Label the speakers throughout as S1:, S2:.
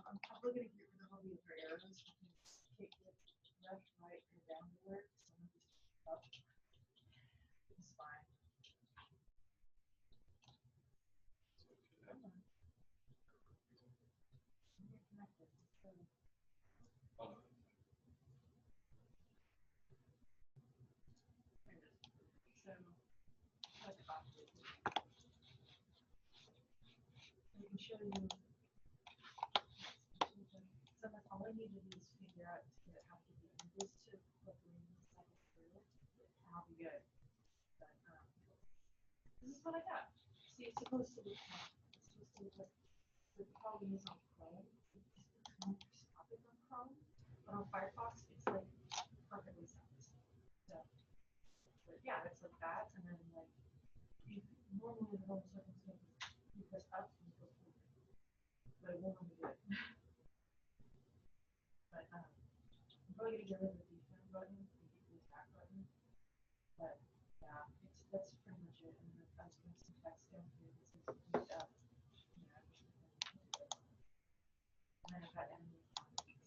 S1: I'm probably going to get rid of all the other arrows because it gets left, right, or down to work. So I'm just up. It's fine. Come on. You're connected. So, so like opposite. I can show you. So that's all I need to do is figure out to get how to do this to hopefully cycle through. I'll be good. But this is what I got. See, it's supposed to look like the problem is on Chrome. It's microscopic on Chrome, but on Firefox it's like perfectly sized. So, but yeah, it's like that, and then like you normally in normal circumstances you press up and go forward, but it won't let me do it. But I'm probably gonna get rid of the defend button and get the attack button. But yeah, that's pretty much it. And then I was gonna some text down here that says beat up. Yeah, and then I've got enemy content.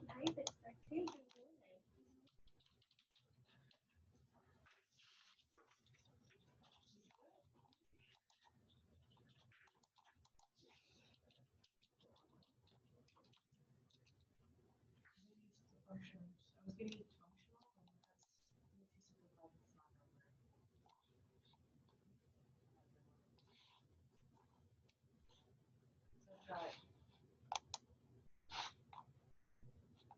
S2: Nice expectations.
S1: Function. I was gonna use functional, and that's the piece of the problem that's not over. So I've got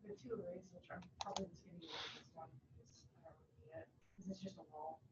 S1: the two arrays, which I'm probably just gonna get rid of this one because I don't really need it. Because it's just a wall.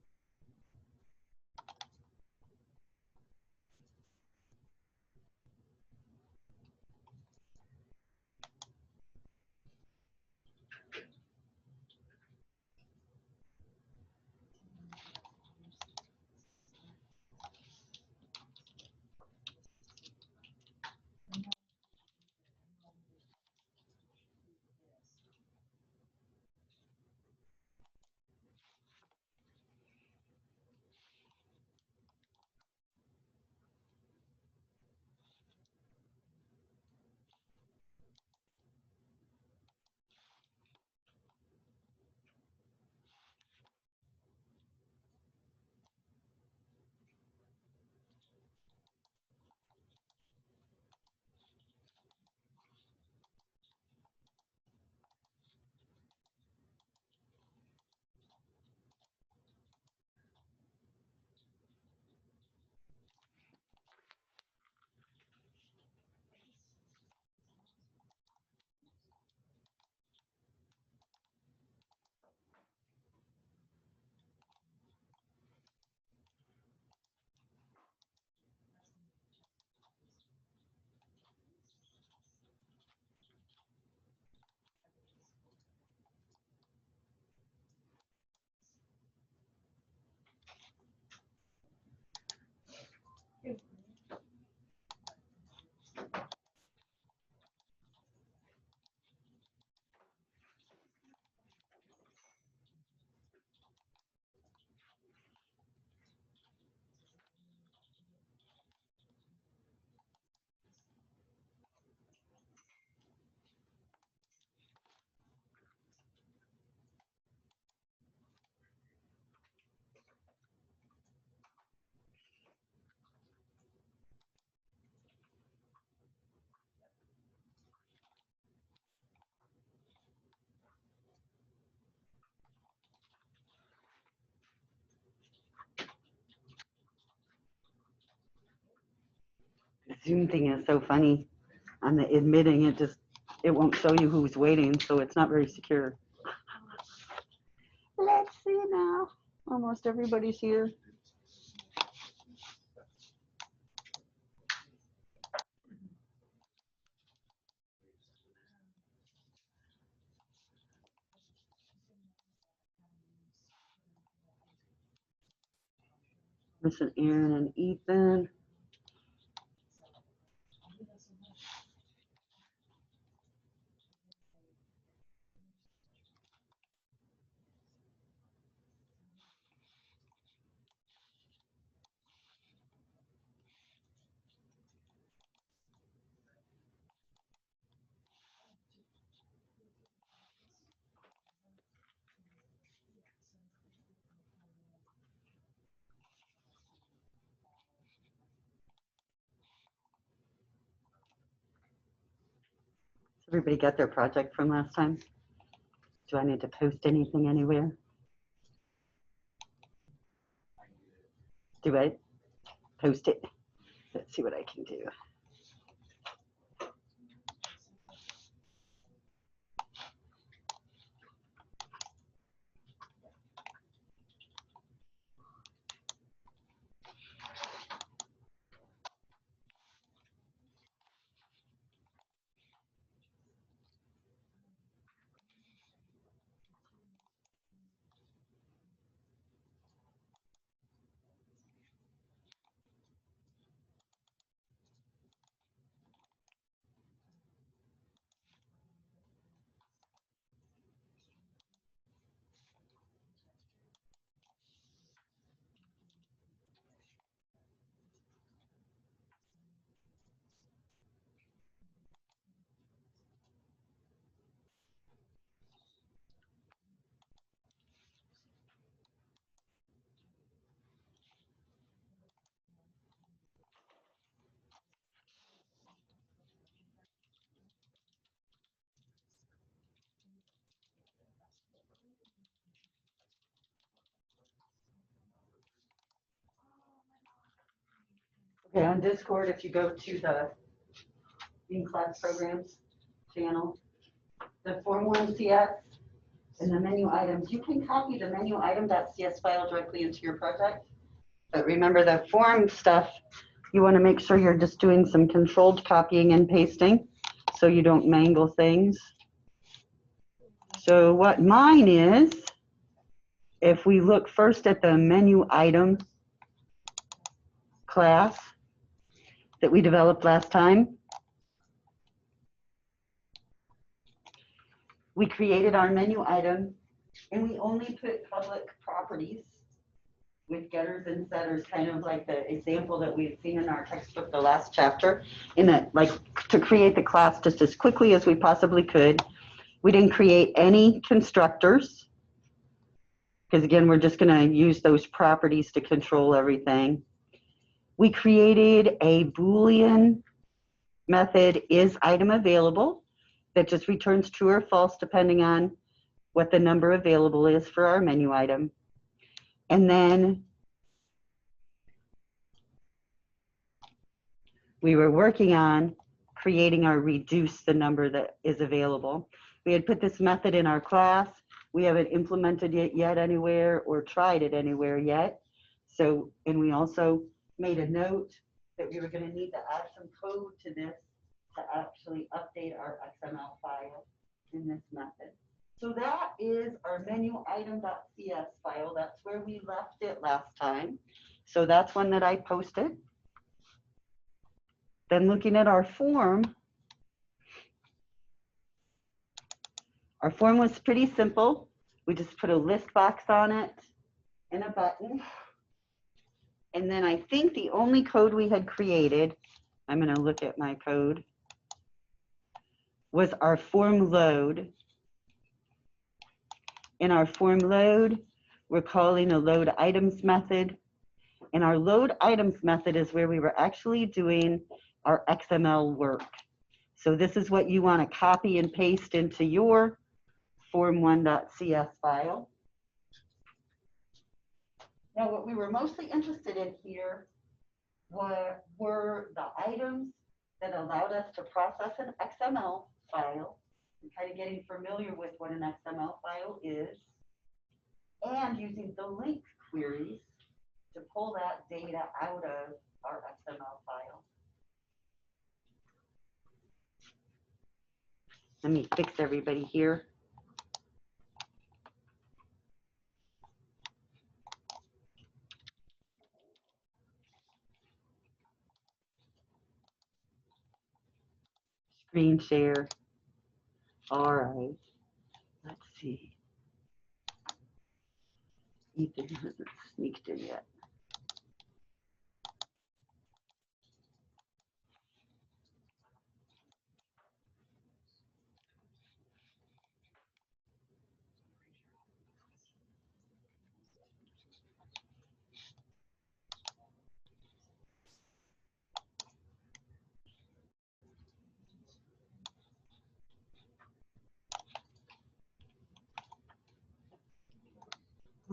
S3: Zoom thing is so funny. On the admitting, it won't show you who's waiting, so it's not very secure. Let's see now. Almost everybody's here. Missing Aaron and Ethan. Everybody got their project from last time? Do I need to post anything anywhere? Do I post it? Let's see what I can do. Okay, on Discord, if you go to the in-class programs channel, the Form 1 CS and the menu items, you can copy the menu item.cs file directly into your project. But remember the form stuff, you want to make sure you're just doing some controlled copying and pasting so you don't mangle things. So what mine is, if we look first at the menu item class that we developed last time, we created our menu item and we only put public properties with getters and setters, kind of like the example that we've seen in our textbook, the last chapter, in that, like, to create the class just as quickly as we possibly could. We didn't create any constructors, because again, we're just gonna use those properties to control everything. We created a Boolean method, is item available, that just returns true or false depending on what the number available is for our menu item. And then we were working on creating our reduce the number that is available. We had put this method in our class. We haven't implemented it yet anywhere or tried it anywhere yet. So, and we also made a note that we were going to need to add some code to this to actually update our XML file in this method. So that is our menu item.cs file. That's where we left it last time. So that's one that I posted. Then looking at our form was pretty simple. We just put a list box on it and a button. And then I think the only code we had created, I'm going to look at my code, was our form load. In our form load, we're calling a load items method. And our load items method is where we were actually doing our XML work. So this is what you want to copy and paste into your form1.cs file. Now, what we were mostly interested in here were the items that allowed us to process an XML file, and kind of getting familiar with what an XML file is, and using the link queries to pull that data out of our XML file. Let me fix everybody here. Screen share. All right. Let's see. Ethan hasn't sneaked in yet.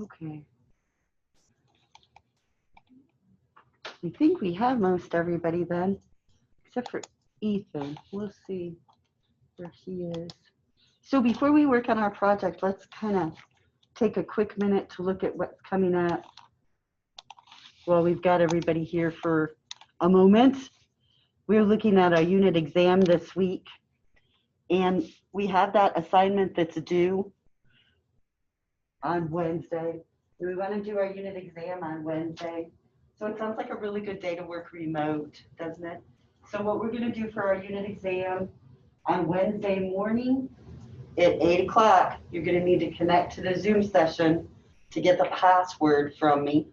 S3: Okay. I think we have most everybody then, except for Ethan. We'll see where he is. So before we work on our project, let's kind of take a quick minute to look at what's coming up. Well, we've got everybody here for a moment. We're looking at a unit exam this week, and we have that assignment that's due on Wednesday. We want to do our unit exam on Wednesday. So it sounds like a really good day to work remote, doesn't it? So what we're going to do for our unit exam on Wednesday morning at 8 o'clock, you're going to need to connect to the Zoom session to get the password from me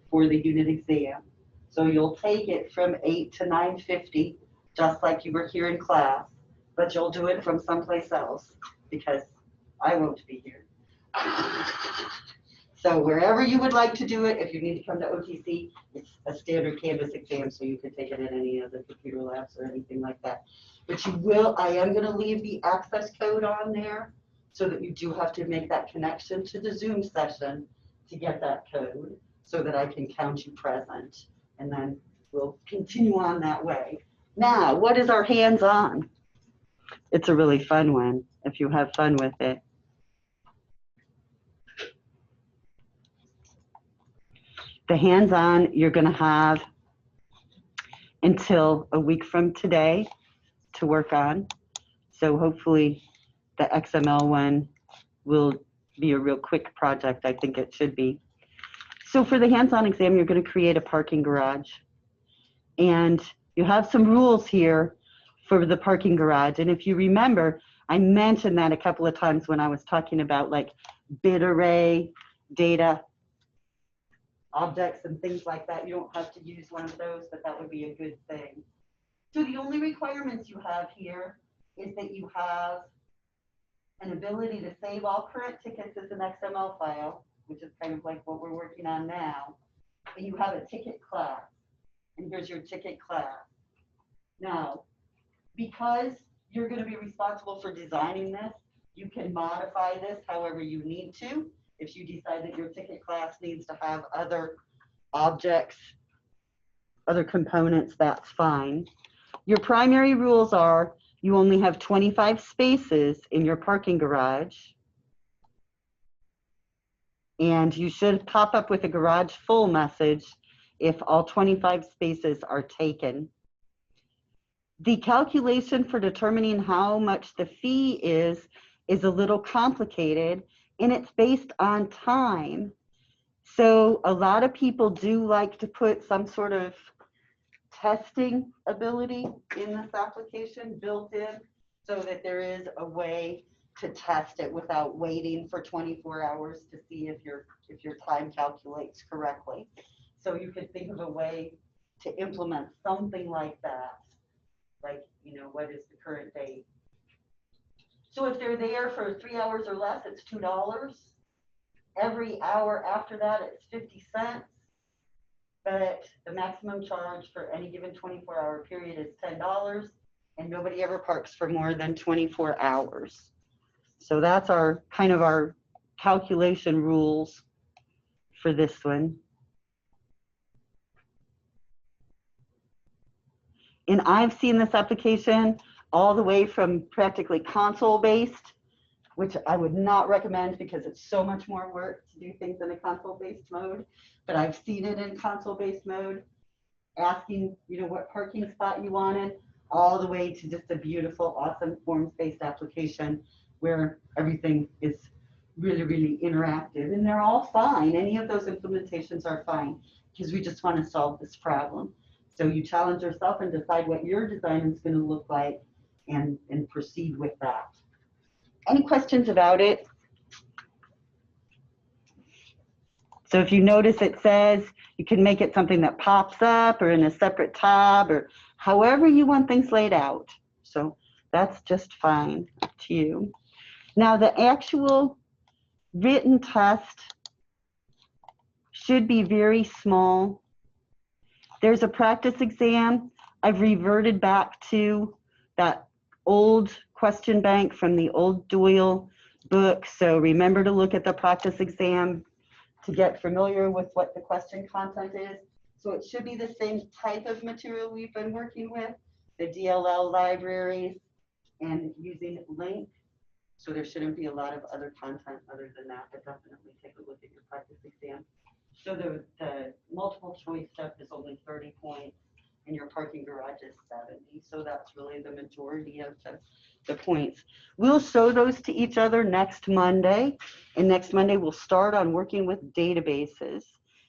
S3: for the unit exam. So you'll take it from 8 to 9:50, just like you were here in class, but you'll do it from someplace else because I won't be here. So wherever you would like to do it, if you need to come to OTC, it's a standard Canvas exam, so you can take it in any of the computer labs or anything like that. But you will, I am going to leave the access code on there so that you do have to make that connection to the Zoom session to get that code so that I can count you present. And then we'll continue on that way. Now, what is our hands-on? It's a really fun one if you have fun with it. The hands-on you're going to have until a week from today to work on. So hopefully the XML one will be a real quick project. I think it should be. So for the hands-on exam, you're going to create a parking garage. And you have some rules here for the parking garage. And if you remember, I mentioned that a couple of times when I was talking about like bit array, data, objects and things like that. You don't have to use one of those, but that would be a good thing. So the only requirements you have here is that you have an ability to save all current tickets as an XML file, which is kind of like what we're working on now. And you have a ticket class. And here's your ticket class. Now, because you're going to be responsible for designing this, you can modify this however you need to. If you decide that your ticket class needs to have other objects, other components, that's fine. Your primary rules are you only have 25 spaces in your parking garage. And you should pop up with a garage full message if all 25 spaces are taken. The calculation for determining how much the fee is a little complicated, and it's based on time. So a lot of people do like to put some sort of testing ability in this application built in so that there is a way to test it without waiting for 24 hours to see if your time calculates correctly. So you could think of a way to implement something like that. Like, you know, what is the current date? So if they're there for 3 hours or less, it's $2. Every hour after that, it's 50 cents. But the maximum charge for any given 24-hour period is $10, and nobody ever parks for more than 24 hours. So that's our kind of our calculation rules for this one. And I've seen this application all the way from practically console-based, which I would not recommend because it's so much more work to do things in a console-based mode. But I've seen it in console-based mode, asking, you know, what parking spot you wanted, all the way to just a beautiful, awesome forms-based application where everything is really, really interactive. And they're all fine. Any of those implementations are fine because we just want to solve this problem. So you challenge yourself and decide what your design is going to look like and proceed with that. Any questions about it? So if you notice it says you can make it something that pops up or in a separate tab or however you want things laid out. So that's just fine to you. Now the actual written test should be very small. There's a practice exam. I've reverted back to that old question bank from the old Doyle book. So remember to look at the practice exam to get familiar with what the question content is. So it should be the same type of material we've been working with, the DLL libraries and using LINQ. So there shouldn't be a lot of other content other than that, but definitely take a look at your practice exam. So the multiple choice stuff is only 30 points and your parking garage is 70. So that's really the majority of the points. We'll show those to each other next Monday. And next Monday we'll start on working with databases.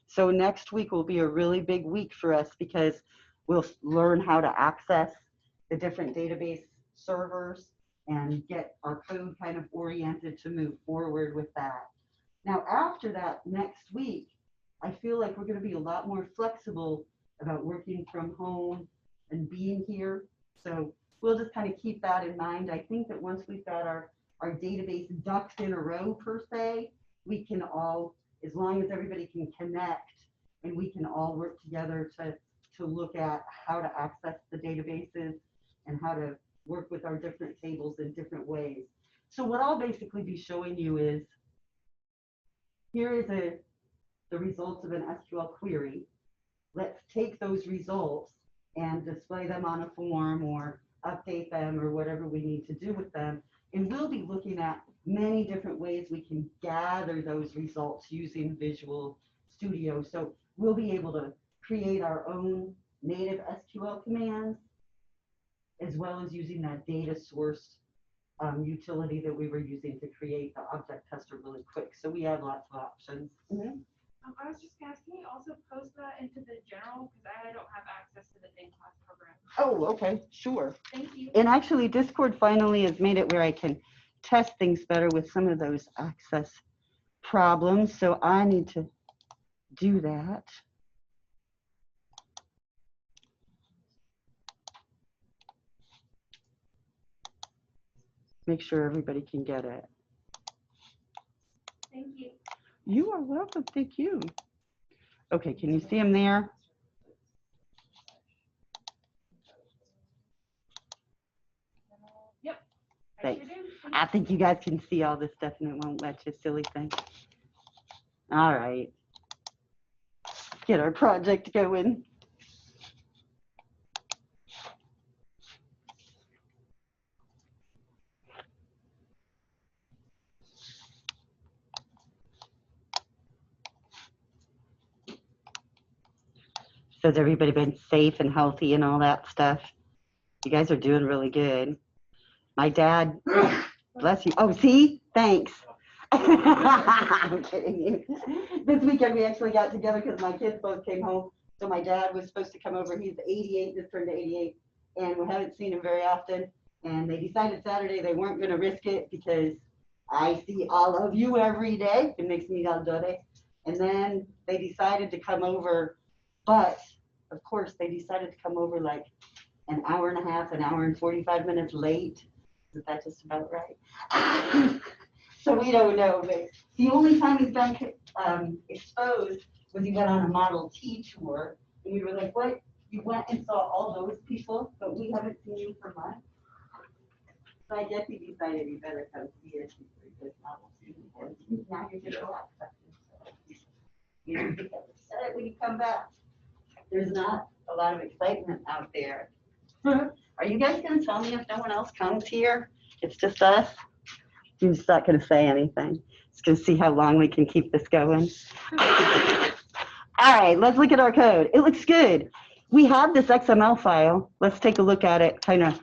S3: So next week will be a really big week for us because we'll learn how to access the different database servers and get our code kind of oriented to move forward with that. Now, after that, next week, I feel like we're going to be a lot more flexible about working from home and being here. So we'll just kind of keep that in mind. I think that once we've got our database ducks in a row per se, we can all, as long as everybody can connect and we can all work together to look at how to access the databases and how to work with our different tables in different ways. So what I'll basically be showing you is, here is the results of an SQL query. Let's take those results and display them on a form or update them or whatever we need to do with them. And we'll be looking at many different ways we can gather those results using Visual Studio. So we'll be able to create our own native SQL commands, as well as using that data source utility that we were using to create the object tester really quick. So we have lots of options. Mm-hmm.
S1: I was just asking, can you also post that into the general? Because I don't have access to the day class program.
S3: Oh, okay, sure.
S1: Thank you.
S3: And actually, Discord finally has made it where I can test things better with some of those access problems. So I need to do that. Make sure everybody can get it.
S1: Thank you.
S3: You are welcome. Thank you. Okay, can you see them there?
S1: Yep.
S3: Thanks.
S1: I sure do.
S3: I think you guys can see all this stuff and it won't let you, silly thing. All right. Get our project going. So has everybody been safe and healthy and all that stuff? You guys are doing really good. My dad, bless you. Oh, see? Thanks. I'm kidding you. This weekend we actually got together because my kids both came home. So my dad was supposed to come over. He's 88, just turned 88, and we haven't seen him very often. And they decided Saturday they weren't going to risk it because I see all of you every day. It makes me adore. And then they decided to come over, but of course they decided to come over like an hour and a half, an hour and 45 minutes late. Is that just about right? So we don't know, but the only time he's been exposed was he went on a Model T tour, and we were like, what? You went and saw all those people, but we haven't seen you for months? So I guess he decided he better come see us for this Model T, and now you're just so accepted. You know, get upset when you come back. There's not a lot of excitement out there. Are you guys going to tell me if no one else comes here? It's just us? I'm just not going to say anything. Just going to see how long we can keep this going. All right, let's look at our code. It looks good. We have this XML file. Let's take a look at it, kind of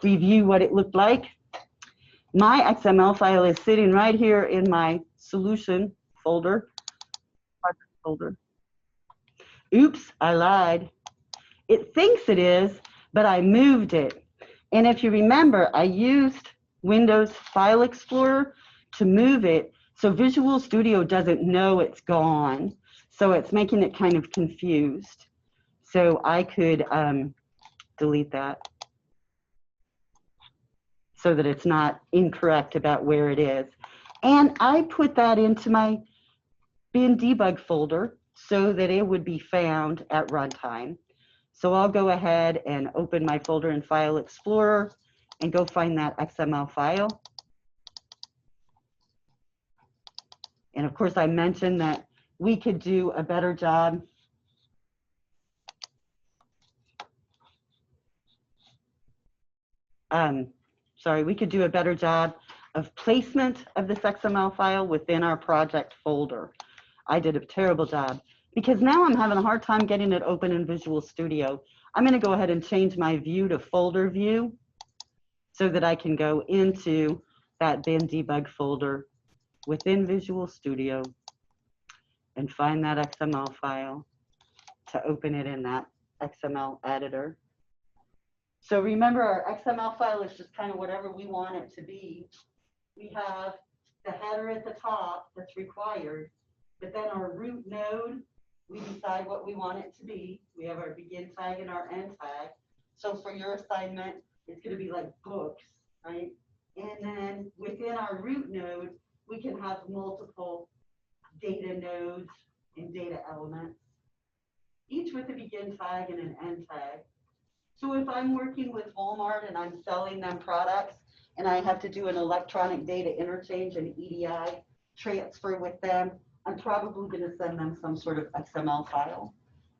S3: review what it looked like. My XML file is sitting right here in my solution folder. Oops, I lied. It thinks it is, but I moved it. And if you remember, I used Windows File Explorer to move it, so Visual Studio doesn't know it's gone. So it's making it kind of confused. So I could delete that so that it's not incorrect about where it is. And I put that into my bin debug folder so that it would be found at runtime. So I'll go ahead and open my folder in File Explorer and go find that XML file. And of course, I mentioned that we could do a better job we could do a better job of placement of this XML file within our project folder. I did a terrible job because now I'm having a hard time getting it open in Visual Studio. I'm going to go ahead and change my view to folder view so that I can go into that bin debug folder within Visual Studio and find that XML file to open it in that XML editor. So remember, our XML file is just kind of whatever we want it to be. We have the header at the top that's required, but then our root node, we decide what we want it to be. We have our begin tag and our end tag. So for your assignment, it's going to be like books, right? And then within our root node, we can have multiple data nodes and data elements, each with a begin tag and an end tag. So if I'm working with Walmart and I'm selling them products and I have to do an electronic data interchange and EDI transfer with them, I'm probably going to send them some sort of XML file.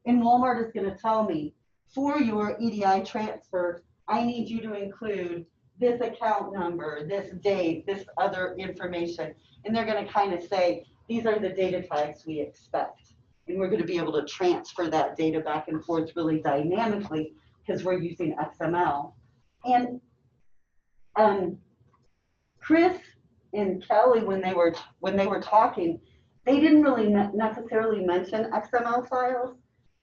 S3: And Walmart is going to tell me, for your EDI transfer, I need you to include this account number, this date, this other information. And they're going to kind of say, these are the data tags we expect. And we're going to be able to transfer that data back and forth really dynamically because we're using XML. And Chris and Kelly, when they were talking, they didn't really necessarily mention XML files,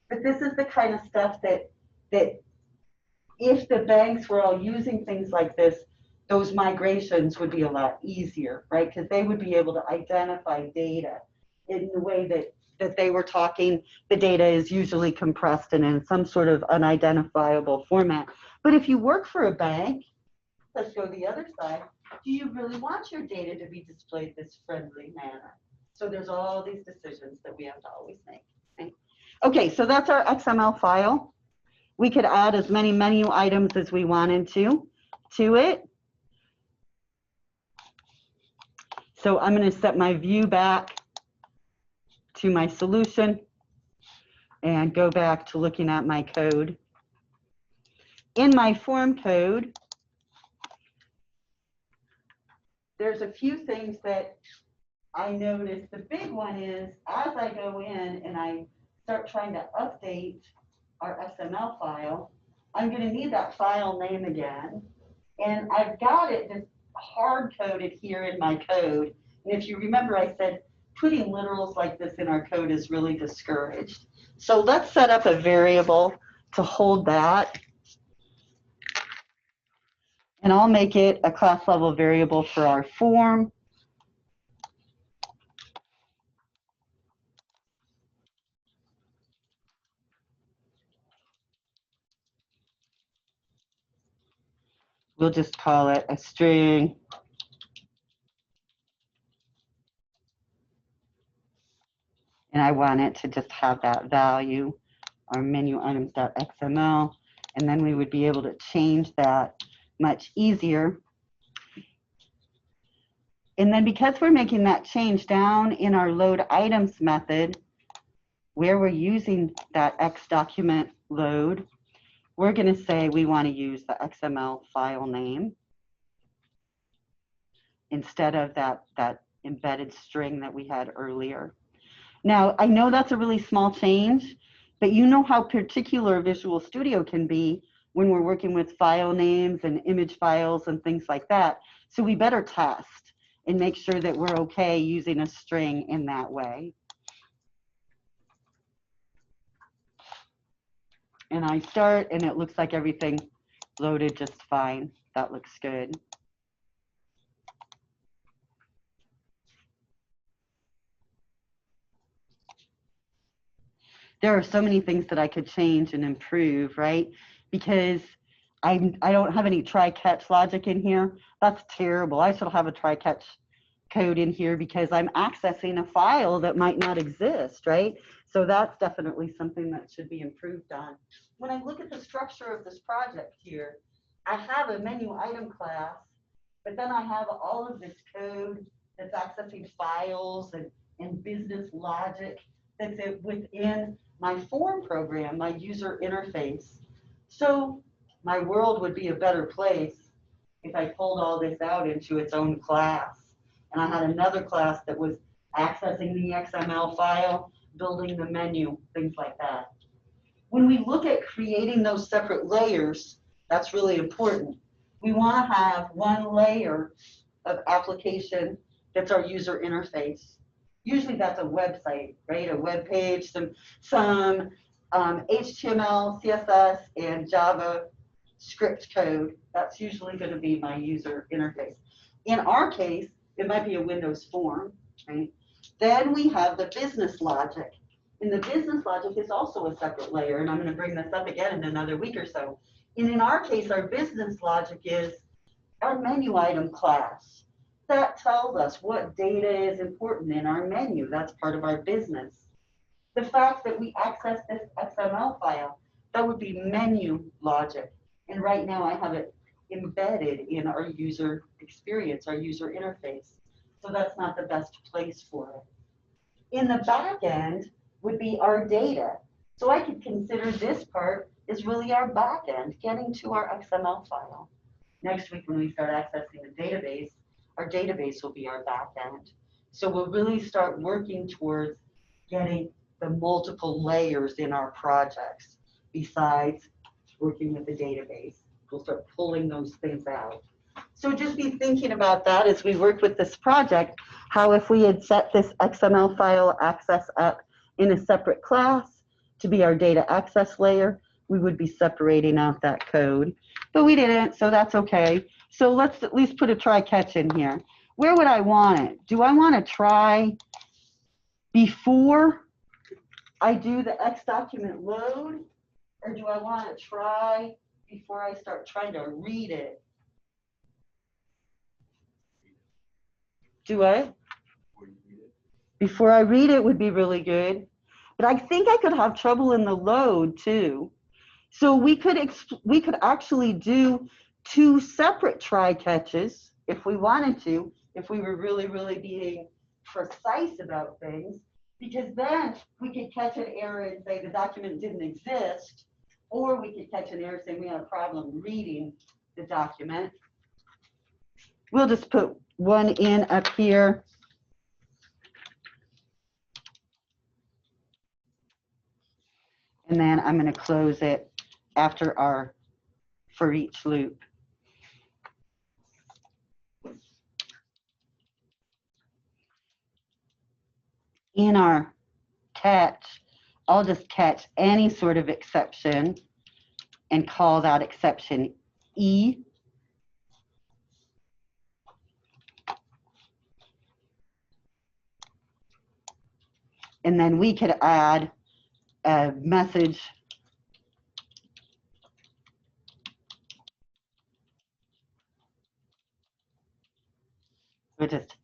S3: but this is the kind of stuff that if the banks were all using things like this, those migrations would be a lot easier, right? Because they would be able to identify data in the way that they were talking. The data is usually compressed and in some sort of unidentifiable format. But if you work for a bank, let's go the other side, do you really want your data to be displayed this friendly manner? So there's all these decisions that we have to always make. Right? Okay, so that's our XML file. We could add as many menu items as we wanted to it. So I'm going to set my view back to my solution and go back to looking at my code. In my form code, there's a few things that I noticed. The big one is as I go in and I start trying to update our XML file, I'm going to need that file name again. And I've got it just hard-coded here in my code. And if you remember, I said putting literals like this in our code is really discouraged. So let's set up a variable to hold that. And I'll make it a class level variable for our form. We'll just call it a string. And I want it to just have that value, our menu items.xml, and then we would be able to change that much easier. And then because we're making that change down in our load items method, where we're using that X document load, we're going to say we want to use the XML file name instead of that embedded string that we had earlier. Now, I know that's a really small change, but you know how particular Visual Studio can be when we're working with file names and image files and things like that. So we better test and make sure that we're okay using a string in that way. And I start, and it looks like everything loaded just fine. That looks good. There are so many things that I could change and improve, right? Because I don't have any try-catch logic in here. That's terrible. I should have a try-catch code in here because I'm accessing a file that might not exist, right? So that's definitely something that should be improved on. When I look at the structure of this project here, I have a menu item class, but then I have all of this code that's accessing files and and business logic that's within my form program, my user interface. So my world would be a better place if I pulled all this out into its own class. And I had another class that was accessing the XML file, building the menu, things like that. When we look at creating those separate layers, that's really important. We want to have one layer of application that's our user interface. Usually that's a website, right? A web page, some HTML, CSS, and Java script code. That's usually going to be my user interface. In our case, it might be a Windows form, right? Then we have the business logic. And the business logic is also a separate layer, and I'm going to bring this up again in another week or so. And in our case, our business logic is our menu item class. That tells us what data is important in our menu. That's part of our business. The fact that we access this XML file, that would be menu logic. And right now I have it embedded in our user experience, our user interface. So that's not the best place for it. In the back end would be our data. So I could consider this part is really our back end, getting to our XML file. Next week when we start accessing the database, our database will be our back end. So we'll really start working towards getting the multiple layers in our projects besides working with the database. We'll start pulling those things out. So just be thinking about that as we work with this project, how if we had set this XML file access up in a separate class to be our data access layer, we would be separating out that code. But we didn't, so that's okay. So let's at least put a try catch in here. Where would I want it? Do I want to try before I do the X document load? Or do I want to try before I start trying to read it? Do I? Before I read it would be really good. But I think I could have trouble in the load too. So we could actually do 2 separate try catches if we wanted to, if we were really, really being precise about things, because then we could catch an error and say the document didn't exist, or we could catch an error saying we had a problem reading the document. We'll just put one in up here. And then I'm going to close it after our for each loop. In our catch, I'll just catch any sort of exception and call that exception E. And then we could add a message we'll just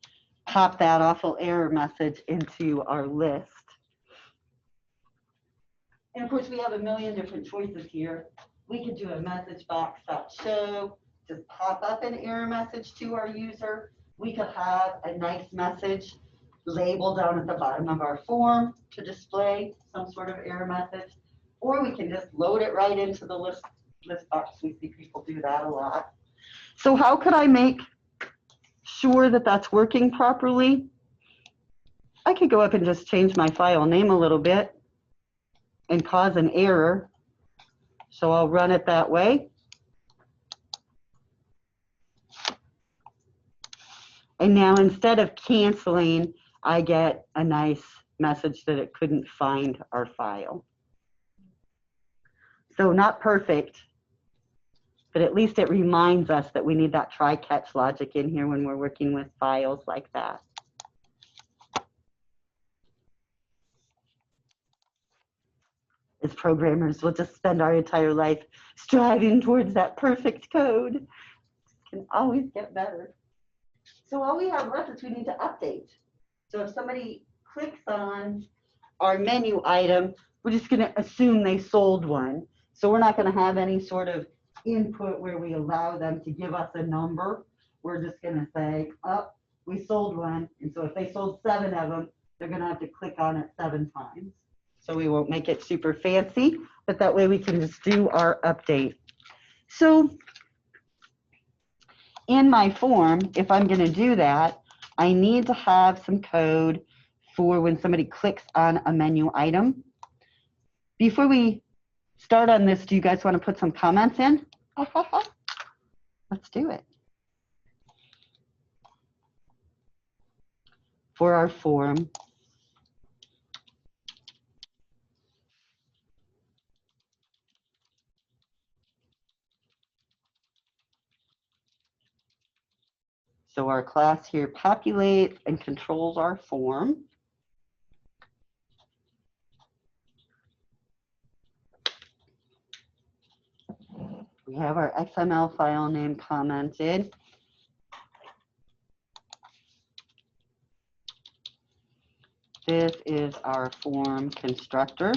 S3: pop that awful error message into our list. And of course, we have a million different choices here. We could do a message box.show, just pop up an error message to our user. We could have a nice message label down at the bottom of our form to display some sort of error message. Or we can just load it right into the list box. We see people do that a lot. So how could I make sure that that's working properly? I could go up and just change my file name a little bit and cause an error. So I'll run it that way. And now instead of canceling, I get a nice message that it couldn't find our file. So not perfect, but at least it reminds us that we need that try-catch logic in here when we're working with files like that. As programmers, we'll just spend our entire life striving towards that perfect code. It can always get better. So all we have left is we need to update. So if somebody clicks on our menu item, we're just going to assume they sold one. So we're not going to have any sort of input where we allow them to give us a number. We're just going to say, oh, we sold one. And so if they sold 7 of them, they're gonna have to click on it 7 times. So we won't make it super fancy, but that way we can just do our update. So in my form, if I'm gonna do that, I need to have some code for when somebody clicks on a menu item. Before we start on this, do you guys want to put some comments in? Let's do it. For our form. So our class here populates and controls our form. We have our XML file name commented. This is our form constructor.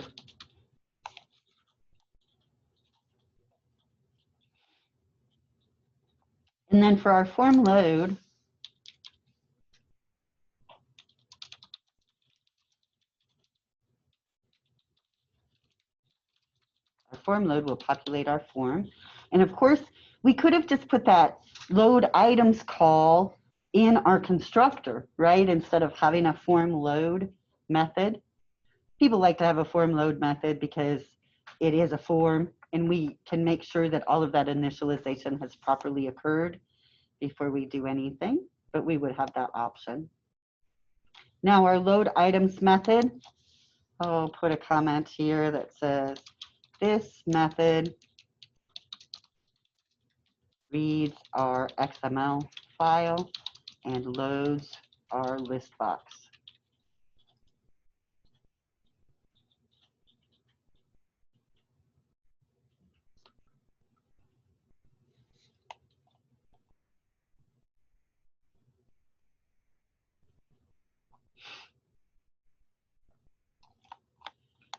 S3: And then for our form load, will populate our form. And of course, we could have just put that load items call in our constructor, right? Instead of having a form load method. People like to have a form load method because it is a form and we can make sure that all of that initialization has properly occurred before we do anything, but we would have that option. Now our load items method, I'll put a comment here that says, this method reads our XML file and loads our list box.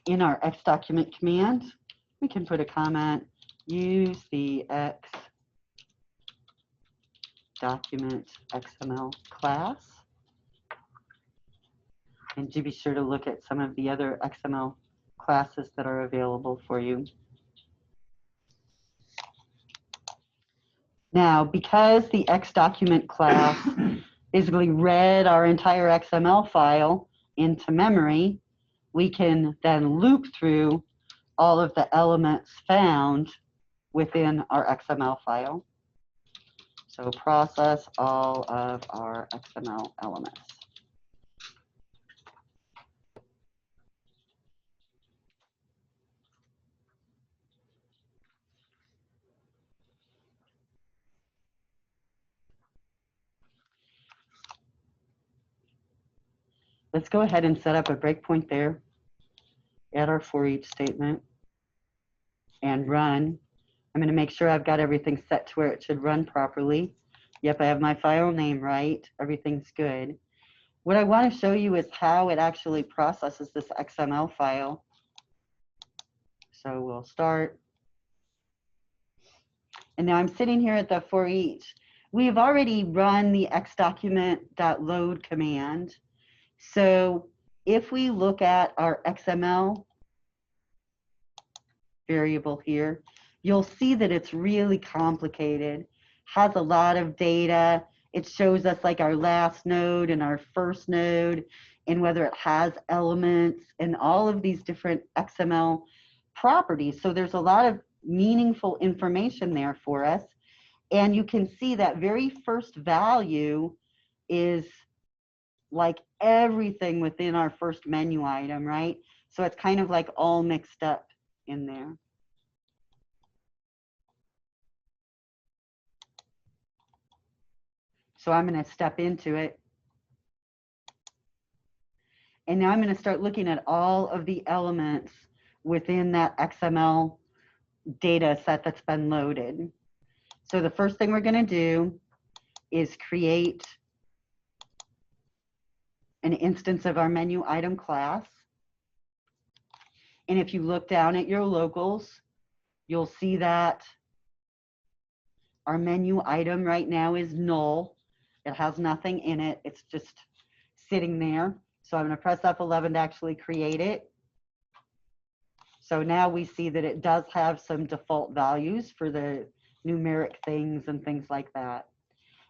S3: In our X document command, we can put a comment, use the X document XML class. And do be sure to look at some of the other XML classes that are available for you. Now, because the X document class basically read our entire XML file into memory, we can then loop through all of the elements found within our XML file. So process all of our XML elements. Let's go ahead and set up a breakpoint there, add our for each statement, and run. I'm going to make sure I've got everything set to where it should run properly. Yep, I have my file name right. Everything's good. What I want to show you is how it actually processes this XML file. So we'll start. And now I'm sitting here at the for each. We've already run the xdocument.load command. So if we look at our XML variable here, you'll see that it's really complicated, has a lot of data. It shows us like our last node and our first node and whether it has elements and all of these different XML properties. So there's a lot of meaningful information there for us. And you can see that very first value is like everything within our first menu item, right? So it's kind of like all mixed up in there. So I'm going to step into it. And now I'm going to start looking at all of the elements within that XML data set that's been loaded. So the first thing we're going to do is create an instance of our menu item class. And if you look down at your locals, you'll see that our menu item right now is null. It has nothing in it. It's just sitting there. So I'm going to press F11 to actually create it. So now we see that it does have some default values for the numeric things and things like that.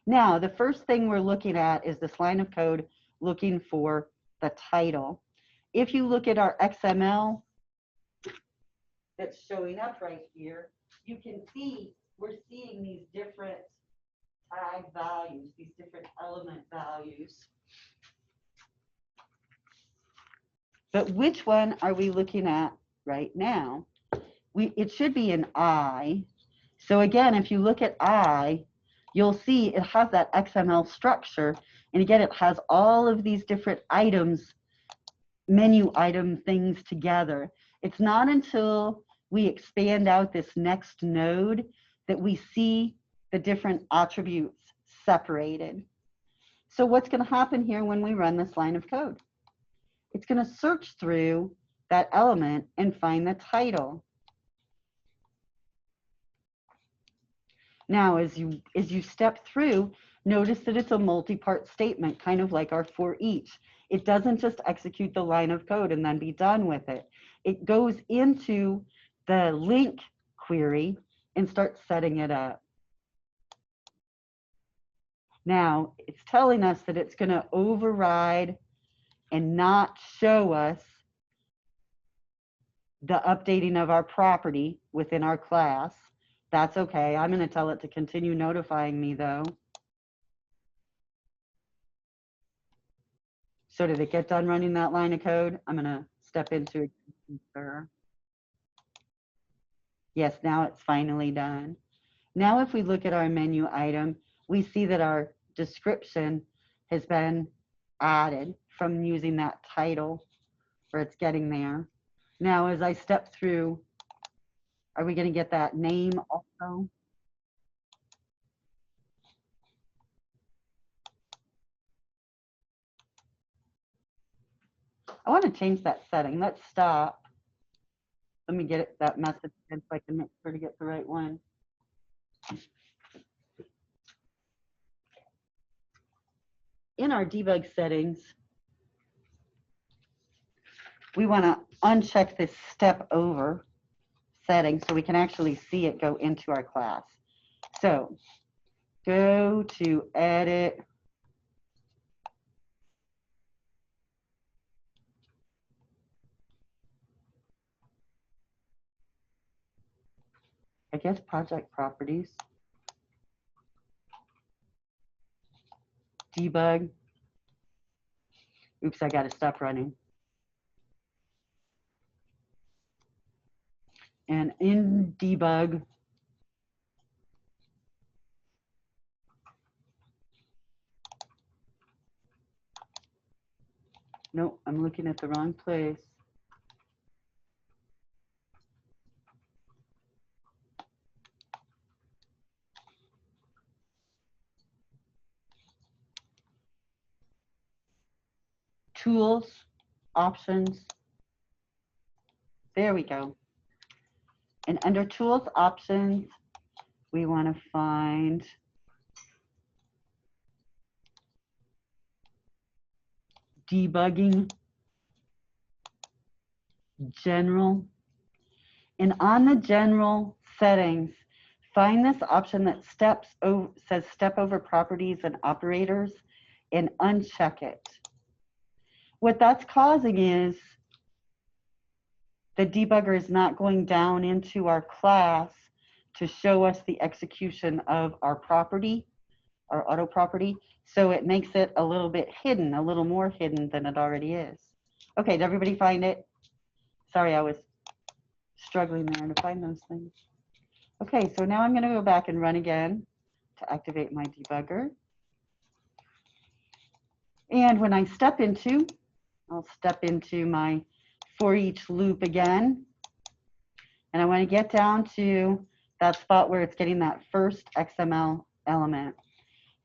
S3: Now, the first thing we're looking at is this line of code looking for the title. If you look at our XML that's showing up right here, you can see we're seeing these different tag values, these different element values. But which one are we looking at right now? It should be an I. So again, if you look at I, you'll see it has that XML structure. And again, it has all of these different items, menu item things together. It's not until we expand out this next node that we see the different attributes separated. So what's going to happen here when we run this line of code? It's going to search through that element and find the title. Now, as you step through, notice that it's a multi-part statement, kind of like our for each. It doesn't just execute the line of code and then be done with it. It goes into the link query and starts setting it up. Now, it's telling us that it's going to override and not show us the updating of our property within our class. That's okay. I'm going to tell it to continue notifying me, though. So did it get done running that line of code? I'm going to step into it. Yes, now it's finally done. Now if we look at our menu item, we see that our description has been added from using that title, or it's getting there. Now as I step through, are we going to get that name also? I want to change that setting. Let's stop. Let me get it, that message in so I can make sure to get the right one. In our debug settings, we want to uncheck this step over setting so we can actually see it go into our class. So go to edit. I guess project properties. Debug. Oops, I got to stop running. And in debug, nope, I'm looking at the wrong place. Tools, options. There we go. And under tools options, we want to find debugging general. And on the general settings, find this option that says step over properties and operators and uncheck it. What that's causing is the debugger is not going down into our class to show us the execution of our property, our auto property. So it makes it a little bit hidden, a little more hidden than it already is. Okay, did everybody find it? Sorry, I was struggling there to find those things. Okay, so now I'm going to go back and run again to activate my debugger. And when I step into, I'll step into my for each loop again. And I want to get down to that spot where it's getting that first XML element.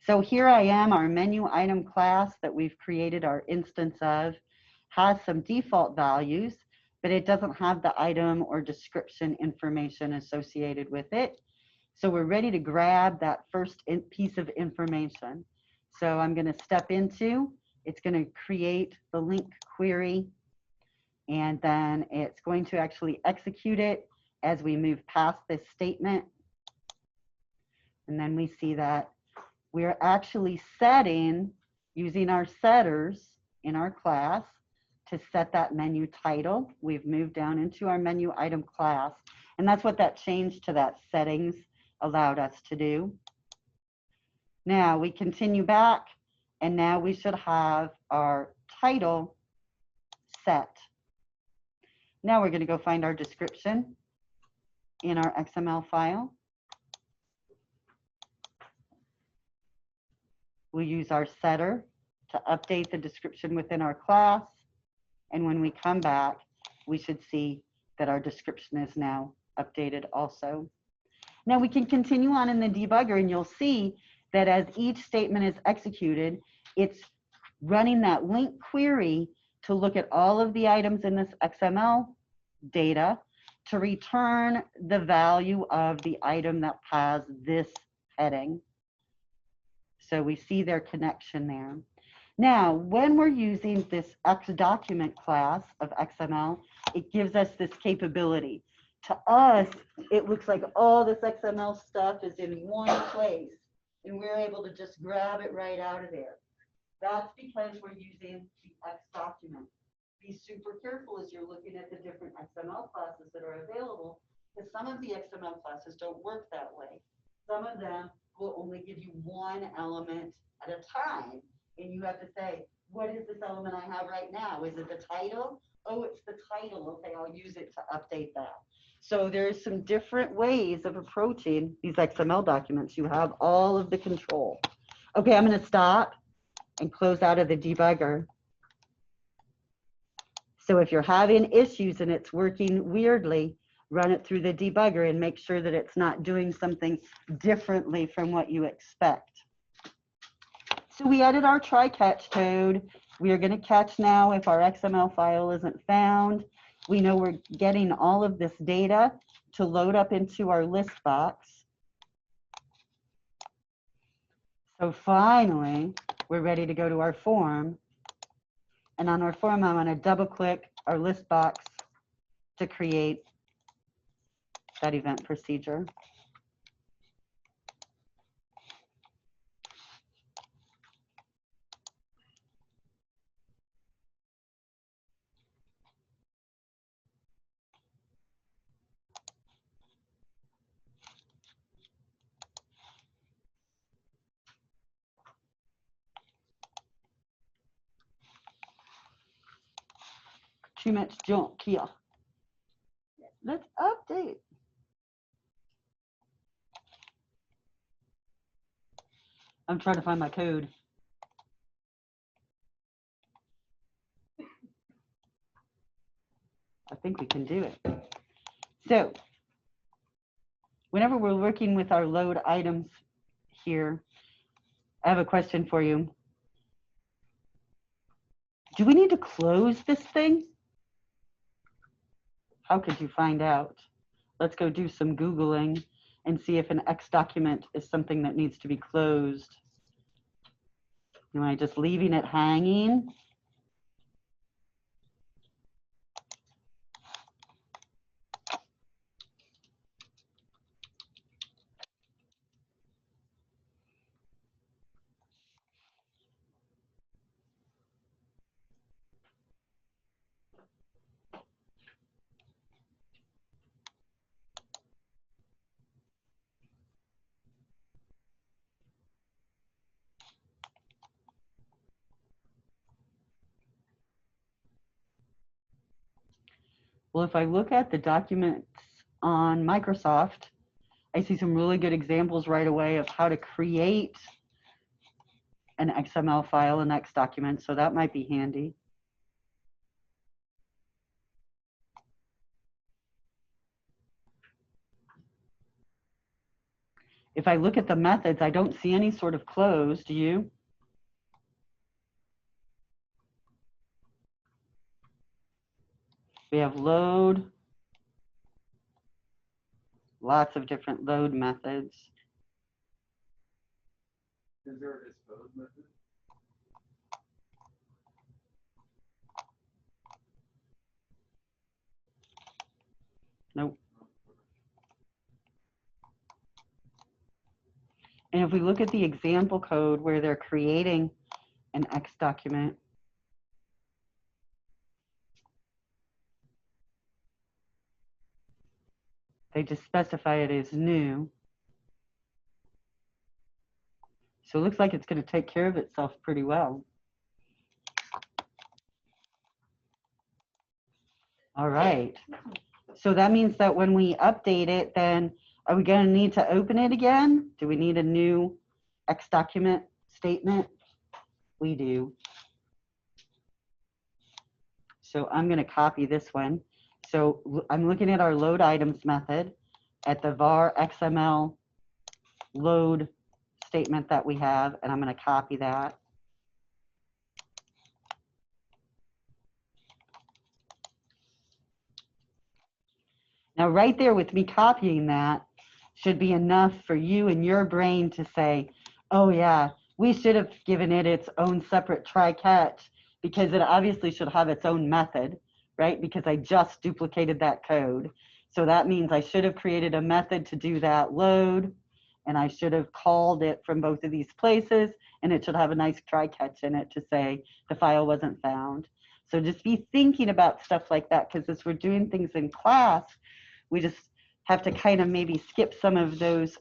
S3: So here I am, our menu item class that we've created our instance of has some default values, but it doesn't have the item or description information associated with it. So we're ready to grab that first piece of information. So I'm going to step into It's going to create the link query, and then it's going to actually execute it as we move past this statement. And then we see that we're actually setting, using our setters in our class to set that menu title. We've moved down into our menu item class, and that's what that change to that settings allowed us to do. Now we continue back, and now we should have our title set. Now we're going to go find our description in our XML file. We'll use our setter to update the description within our class. And when we come back, we should see that our description is now updated also. Now we can continue on in the debugger, and you'll see that as each statement is executed, it's running that link query to look at all of the items in this XML data to return the value of the item that has this heading. So we see their connection there. Now, when we're using this XDocument class of XML, it gives us this capability. To us, it looks like all this XML stuff is in one place, and we're able to just grab it right out of there. That's because we're using the XDocument. Be super careful as you're looking at the different XML classes that are available, because some of the XML classes don't work that way. Some of them will only give you one element at a time, and you have to say, what is this element I have right now? Is it the title? Oh, it's the title. Okay, I'll use it to update that. So there's some different ways of approaching these XML documents. You have all of the control. Okay, I'm going to stop and close out of the debugger. So if you're having issues and it's working weirdly, run it through the debugger and make sure that it's not doing something differently from what you expect. So we added our try-catch code. We are going to catch now if our XML file isn't found. We know we're getting all of this data to load up into our list box. So finally, we're ready to go to our form. And on our form, I'm going to double click our list box to create that event procedure. Too much junk here. Let's update. I'm trying to find my code. I think we can do it. So, whenever we're working with our load items here, I have a question for you. Do we need to close this thing? How could you find out? Let's go do some Googling and see if an X document is something that needs to be closed. Am I just leaving it hanging? Well, if I look at the documents on Microsoft, I see some really good examples right away of how to create an XML file, an X document, so that might be handy. If I look at the methods, I don't see any sort of close, do you? We have load, lots of different load methods.
S4: Is there a dispose method?
S3: if we look at the example code where they're creating an X document, they just specify it as new. So it looks like it's going to take care of itself pretty well. All right. So that means that when we update it, then are we going to need to open it again? Do we need a new X document statement? We do. So I'm going to copy this one. So I'm looking at our load items method at the var XML load statement that we have, and I'm going to copy that. Now, right there with me copying that should be enough for you and your brain to say, oh yeah, we should have given it its own separate try-catch because it obviously should have its own method, right? Because I just duplicated that code. So that means I should have created a method to do that load, and I should have called it from both of these places, and it should have a nice try-catch in it to say the file wasn't found. So just be thinking about stuff like that, because as we're doing things in class, we just have to kind of maybe skip some of those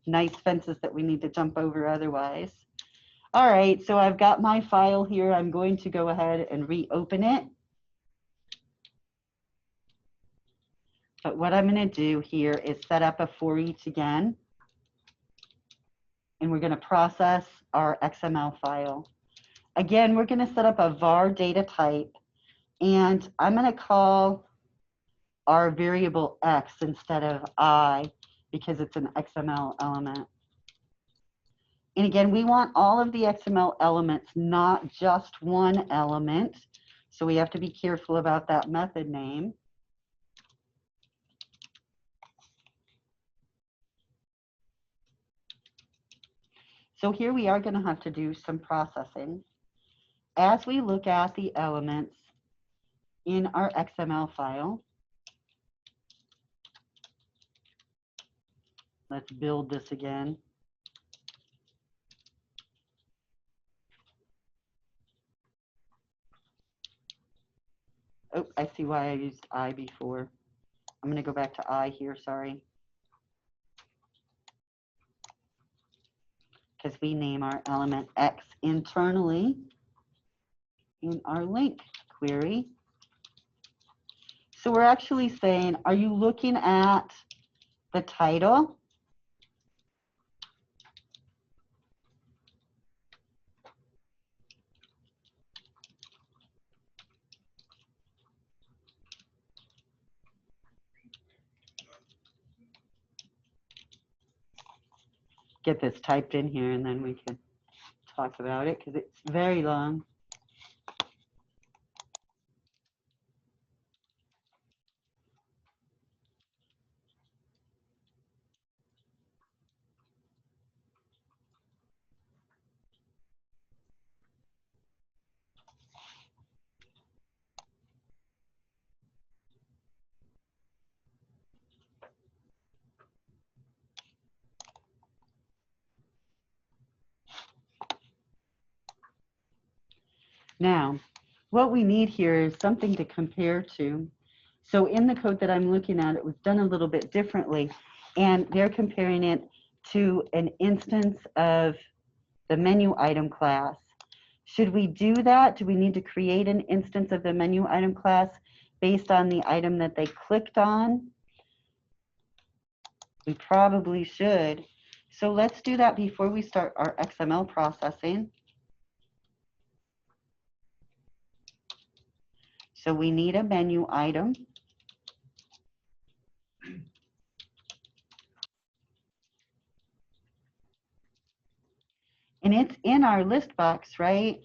S3: nice fences that we need to jump over otherwise. All right, so I've got my file here. I'm going to go ahead and reopen it. But what I'm going to do here is set up a for each again. And we're going to process our XML file. Again, we're going to set up a var data type. And I'm going to call our variable X instead of I because it's an XML element. And again, we want all of the XML elements, not just one element. So we have to be careful about that method name. So here we are going to have to do some processing. As we look at the elements in our XML file, let's build this again. Oh, I see why I used I before. I'm going to go back to I here, sorry. Because we name our element X internally in our link query. So we're actually saying, are you looking at the title? Get this typed in here and then we can talk about it because it's very long. Now, what we need here is something to compare to. So in the code that I'm looking at, it was done a little bit differently, and they're comparing it to an instance of the menu item class. Should we do that? Do we need to create an instance of the menu item class based on the item that they clicked on? We probably should. So let's do that before we start our XML processing. So we need a menu item. And it's in our list box, right?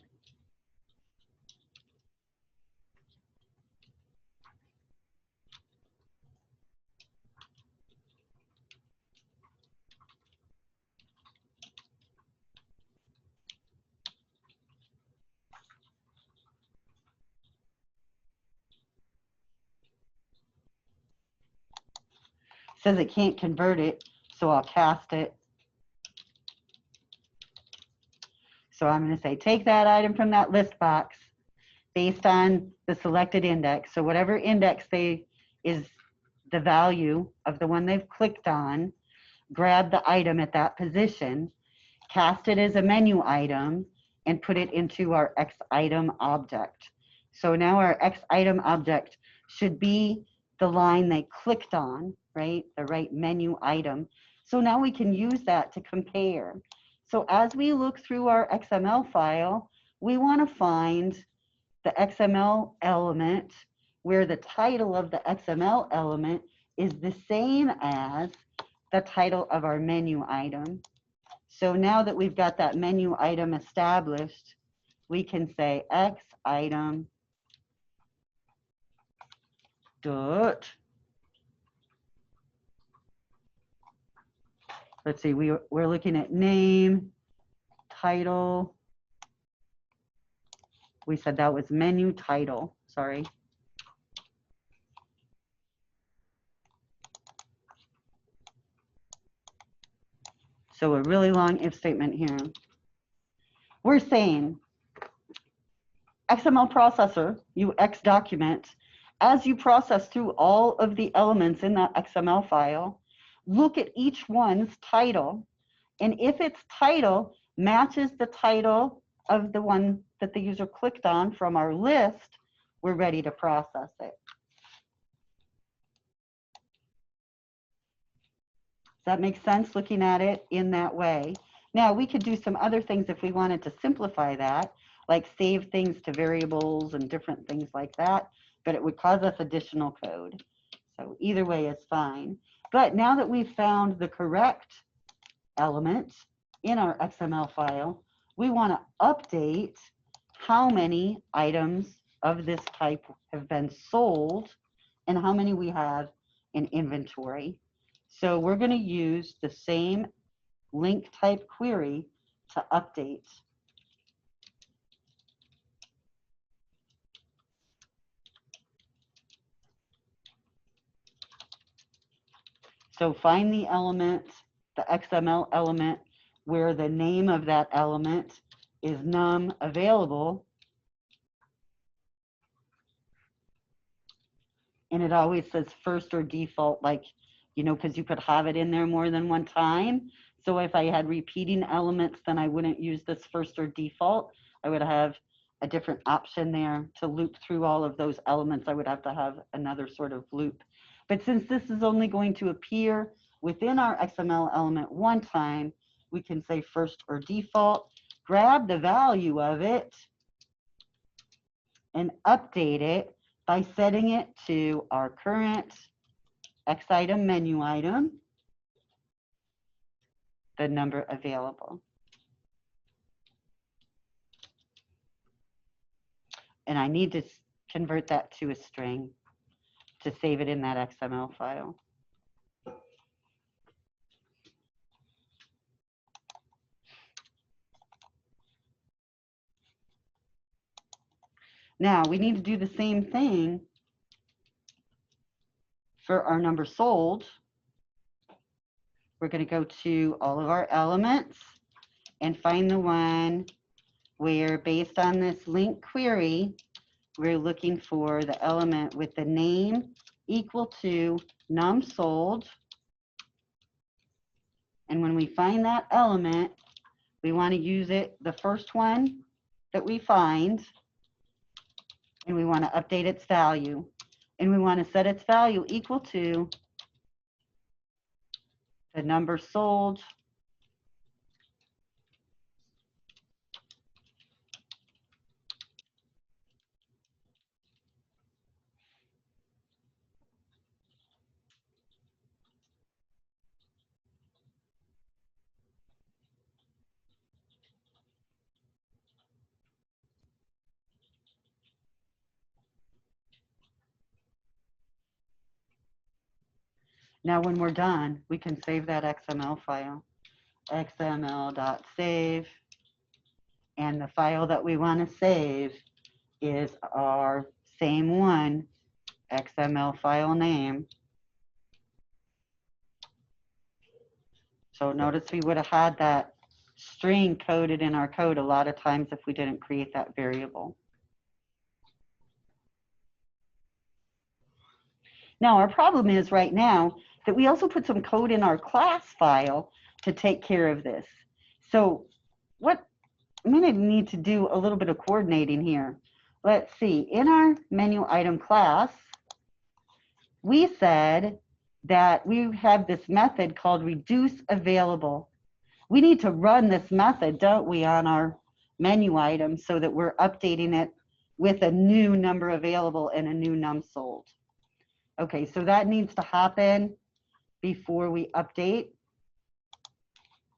S3: Says it can't convert it, so I'll cast it. So I'm going to say, take that item from that list box based on the selected index. So whatever index is the value of the one they've clicked on, grab the item at that position, cast it as a menu item, and put it into our X item object. So now our X item object should be the line they clicked on, right? The right menu item. So now we can use that to compare. So as we look through our XML file, we want to find the XML element where the title of the XML element is the same as the title of our menu item. So now that we've got that menu item established, we can say X item dot, let's see, we're looking at name, title. We said that was menu title, sorry. So a really long if statement here. We're saying XML processor, you X document, as you process through all of the elements in that XML file, look at each one's title. And if its title matches the title of the one that the user clicked on from our list, we're ready to process it. Does that make sense looking at it in that way? Now, we could do some other things if we wanted to simplify that, like save things to variables and different things like that, but it would cause us additional code. So either way is fine. But now that we've found the correct element in our XML file, we want to update how many items of this type have been sold and how many we have in inventory. So we're going to use the same link type query to update. So find the element, the XML element, where the name of that element is num available. And it always says first or default, like, you know, because you could have it in there more than one time. So if I had repeating elements, then I wouldn't use this first or default. I would have a different option there to loop through all of those elements. I would have to have another sort of loop. But since this is only going to appear within our XML element one time, we can say first or default, grab the value of it, and update it by setting it to our current X item menu item, the number available. And I need to convert that to a string to save it in that XML file. Now we need to do the same thing for our number sold. We're going to go to all of our elements and find the one where, based on this link query, we're looking for the element with the name equal to num sold. And when we find that element, we want to use it, the first one that we find, and we want to update its value. And we want to set its value equal to the number sold Now, when we're done, we can save that XML file, xml.save, and the file that we want to save is our same one, XML file name. So notice we would have had that string coded in our code a lot of times if we didn't create that variable. Now, our problem is right now that we also put some code in our class file to take care of this. So what I'm going to need to do a little bit of coordinating here. Let's see, in our menu item class, we said that we have this method called reduce available. We need to run this method, don't we, on our menu item so that we're updating it with a new number available and a new num sold. Okay, so that needs to happen before we update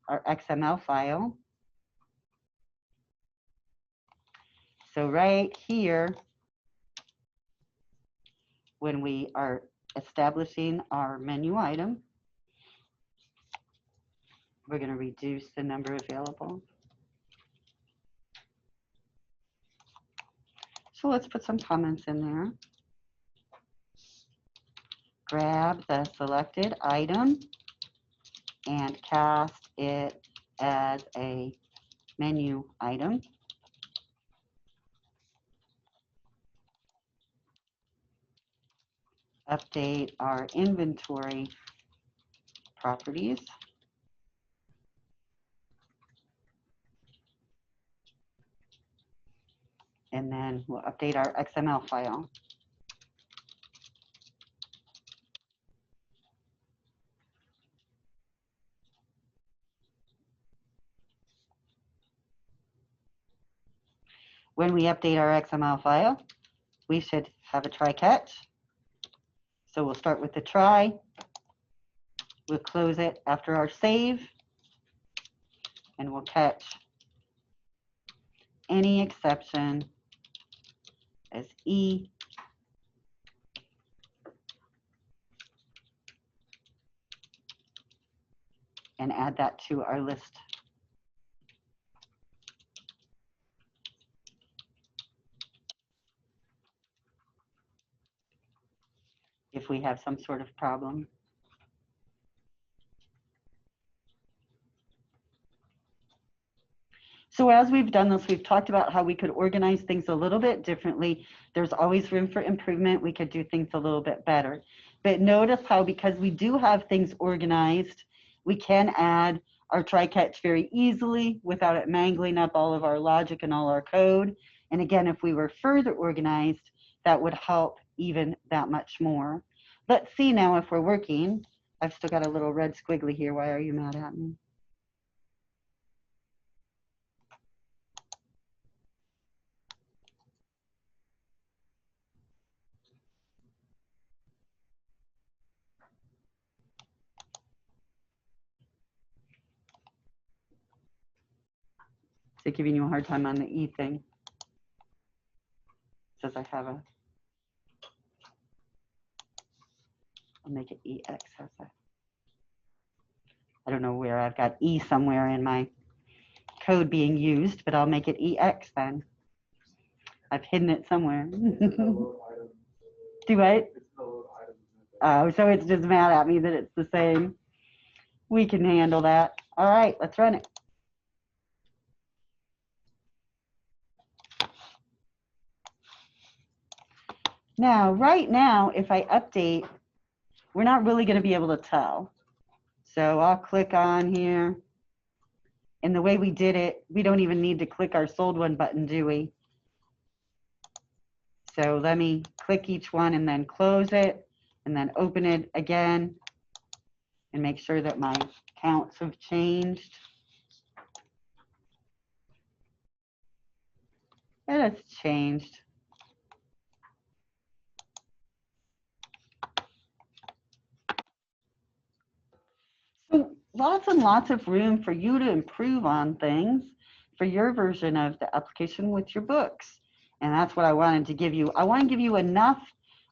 S3: our XML file. So right here, when we are establishing our menu item, we're going to reduce the number available. So let's put some comments in there. Grab the selected item and cast it as a menu item. Update our inventory properties. And then we'll update our XML file. When we update our XML file, we should have a try catch. So we'll start with the try. We'll close it after our save. And we'll catch any exception as E. And add that to our list. If we have some sort of problem. So as we've done this, we've talked about how we could organize things a little bit differently. There's always room for improvement. We could do things a little bit better. But notice how, because we do have things organized, we can add our try-catch very easily without it mangling up all of our logic and all our code. And again, if we were further organized, that would help even that much more. Let's see now if we're working. I've still got a little red squiggly here. Why are you mad at me? Is it giving you a hard time on the E thing? Says I have a, I'll make it EX. How's that? I don't know where I've got E somewhere in my code being used, but I'll make it EX then. I've hidden it somewhere. Do I? Oh, so it's just mad at me that it's the same. We can handle that. All right, let's run it. Now, right now, if I update, we're not really going to be able to tell. So I'll click on here. And the way we did it, we don't even need to click our sold one button, do we? So let me click each one and then close it and then open it again and make sure that my counts have changed. It has changed. So lots and lots of room for you to improve on things for your version of the application with your books. And that's what I wanted to give you. I want to give you enough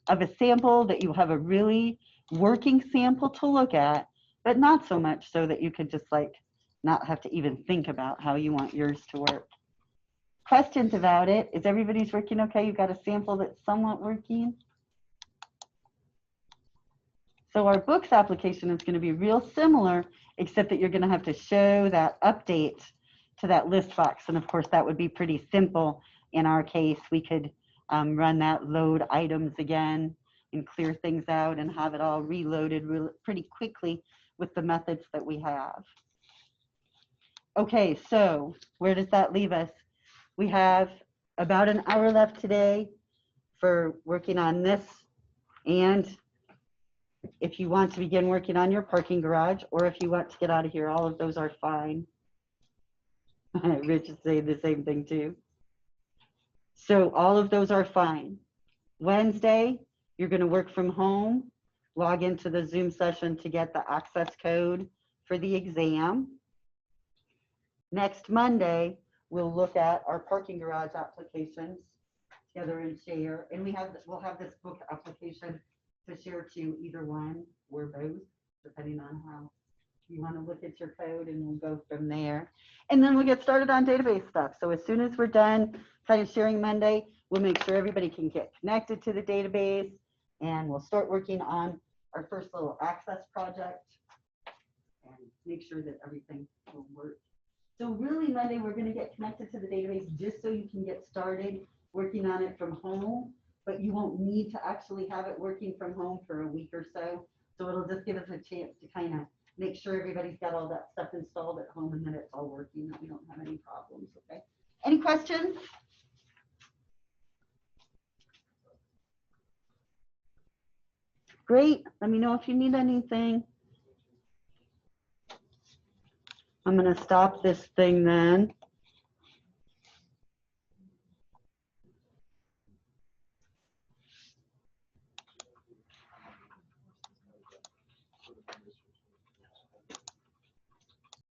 S3: of a sample that you have a really working sample to look at, but not so much so that you could just like not have to even think about how you want yours to work. Questions about it? Is everybody's working okay? You've got a sample that's somewhat working? So our books application is going to be real similar, except that you're going to have to show that update to that list box. And of course, that would be pretty simple. In our case, we could run that load items again and clear things out and have it all reloaded pretty quickly with the methods that we have. Okay, so where does that leave us? We have about an hour left today for working on this. And if you want to begin working on your parking garage, or if you want to get out of here, all of those are fine. Rich is saying the same thing too. So all of those are fine. Wednesday, you're going to work from home, log into the Zoom session to get the access code for the exam. Next Monday, we'll look at our parking garage applications together and share. And we'll have this book application to share to either one or both, depending on how you want to look at your code, and we'll go from there. And then we'll get started on database stuff. So as soon as we're done kind of sharing Monday, we'll make sure everybody can get connected to the database, and we'll start working on our first little access project and make sure that everything will work. So really Monday, we're going to get connected to the database just so you can get started working on it from home, but you won't need to actually have it working from home for a week or so. So it'll just give us a chance to kind of make sure everybody's got all that stuff installed at home and that it's all working, that we don't have any problems, okay? Any questions? Great, let me know if you need anything. I'm gonna stop this thing then.